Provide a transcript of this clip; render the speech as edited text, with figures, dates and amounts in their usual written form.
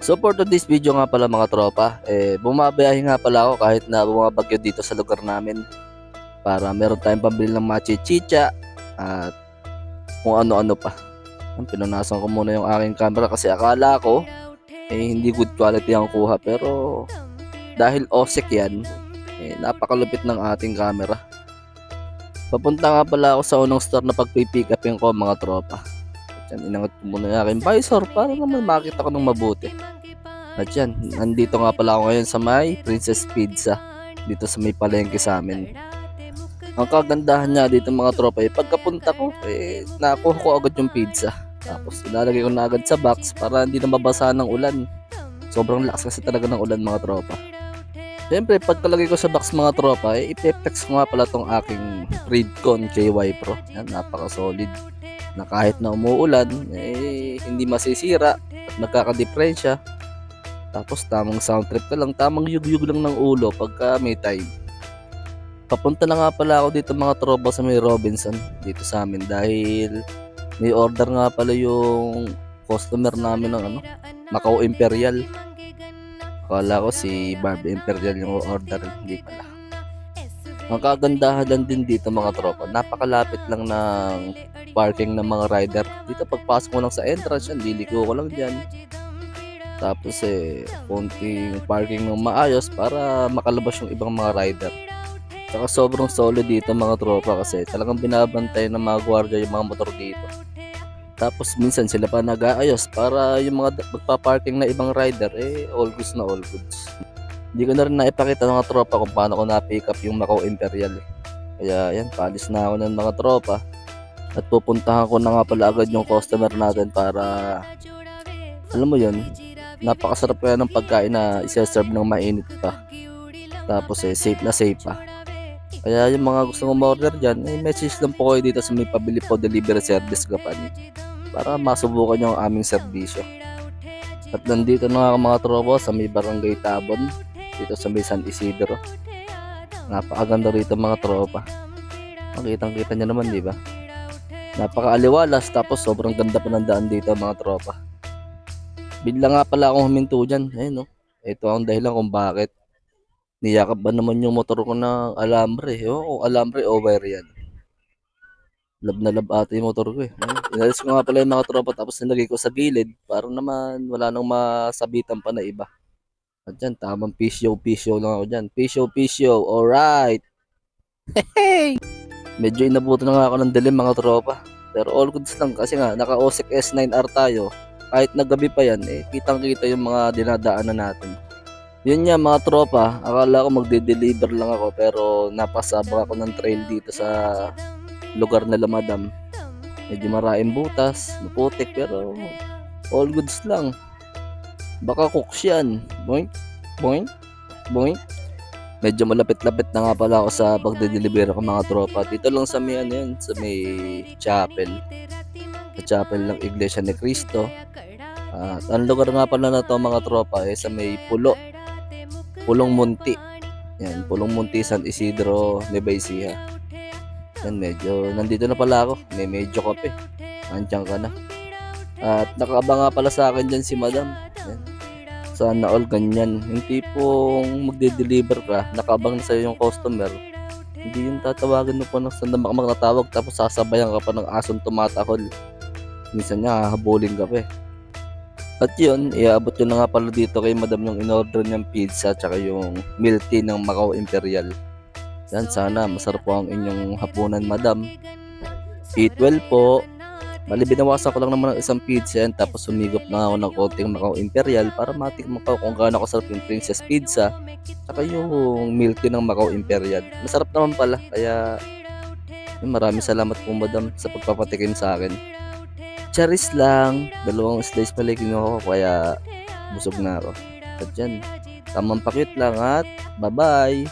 So for today's video nga pala mga tropa, bumabiyahe nga pala ako kahit na bumabagyo dito sa lugar namin para meron tayong pambili ng mga chichicha at kung ano-ano pa. Pinunasan ko muna yung aking camera kasi akala ko hindi good quality ang kuha, pero dahil OSEC yan, napakalupit ng ating camera. Papunta nga pala ako sa unang store na pagpipick upin ko mga tropa. At yan, inangat ko muna yung aking visor para naman makita ko ng mabuti. At yan, nandito nga pala ako ngayon sa may Princess Pizza dito sa may palengke sa amin. Ang kagandahan niya dito mga tropa, pagkapunta ko, nakuha ko agad yung pizza. Tapos ilalagay ko na agad sa box para hindi na mabasa ng ulan. Sobrang lakas kasi talaga ng ulan mga tropa. Siyempre, pagkalagay ko sa box mga tropa, ipeplex ko nga pala tong aking Freedcon KY Pro. Yan, napaka-solid. Na kahit na umuulan, hindi masisira at nagkakadiferensya. Tapos tamang sound trip ka lang, tamang yug-yug lang ng ulo pagka may time. Papunta na nga pala ako dito mga tropa sa may Robinson dito sa amin dahil may order nga pala yung customer namin ng Macau Imperial. Akala ko si Barbie Imperial yung order, hindi pala. Ang kagandahan lang din dito mga tropa, napakalapit lang ng parking ng mga rider. Dito pagpasok mo lang sa entrance yan, liliko ko lang dyan. Tapos konting parking ng maayos para makalabas yung ibang mga rider. Saka sobrang solid dito mga tropa kasi talagang binabantay ng mga gwardiya yung mga motor dito. Tapos minsan sila pa nag-aayos para yung mga magpa-parking na ibang rider all goods na all goods. Hindi ko na rin naipakita ng mga tropa kung paano ko na-pick up yung Macau Imperial. Kaya yan, palis na ako ng mga tropa. At pupuntahan ko na nga pala agad yung customer natin para, alam mo yun, napakasarap kaya ng pagkain na isa-serve ng mainit pa. Tapos safe na safe pa. Kaya yung mga gusto mong order dyan, message lang po kayo dito sa may pabili po delivery service company para masubukan nyo ang aming serbisyo. At nandito na nga mga tropa sa may Barangay Tabon, dito sa may San Isidro. Napakaganda rito mga tropa. Makitang-kita nyo naman, di ba? Napakaaliwalas, tapos sobrang ganda pa ng daan dito mga tropa. Bigla nga pala akong huminto dyan. Ayun, no? Ito ang dahilan kung bakit. Niyakap ba naman yung motor ko ng alambre? Oo, alambre o wire yan. Lab na lab ata yung motor ko . Inalis ko nga pala yung mga tropa tapos nilagay ko sa gilid para naman wala nang masabitan pa na iba. At yan, tamang pisyo lang ako dyan. Pisyo, alright. Hey! Medyo inabutan na nga ako ng dilim mga tropa. Pero all goods lang kasi nga naka-OSEC S9R tayo. Kahit nagabi pa yan, kitang kita yung mga dinadaanan natin. Yun nga mga tropa, akala ko magde-deliver lang ako pero napasabak ako ng trail dito sa lugar nila madam. Medyo maraming butas, maputik pero all goods lang. Baka cooks yan. Boing, boing, boing. Medyo malapit-lapit na nga pala ako sa pagde-deliver ko mga tropa. Dito lang sa may sa may chapel. Sa chapel ng Iglesia ni Cristo. At ang lugar nga pala na to mga tropa sa may Pulong Munti. Yan, Pulong Munti, San Isidro, Nueva Ecija. Yan, medyo nandito na pala ako. May medyo kape. Andiyan ka na. At nakaabang nga pala sa akin dyan si madam. Yan. Sana all ganyan. Yung tipong magde-deliver ka, nakaabang na sa'yo yung customer. Hindi yung tatawagin mo pa ng sanda makatawag tapos sasabayan ka pa ng asong tumatahol. Minsan nga, hahabulin ka pa . At yun, iabot yun na nga pala dito kay madam yung in-order niyang pizza tsaka yung milk tea ng Macau Imperial. Yan, sana masarap po ang inyong hapunan madam. Eat well po. Bali, binawasan ko lang naman ng isang pizza yan tapos sumigop na ako ng konting Macau Imperial para matikman ko kung gaano kasarap yung Princess Pizza tsaka yung milk tea ng Macau Imperial. Masarap naman pala, kaya maraming salamat po madam sa pagpapatikim sa akin. Charis lang, 2 slice pala kinuha ko kaya busog na ako. At yan, tamang pakit lang at bye-bye!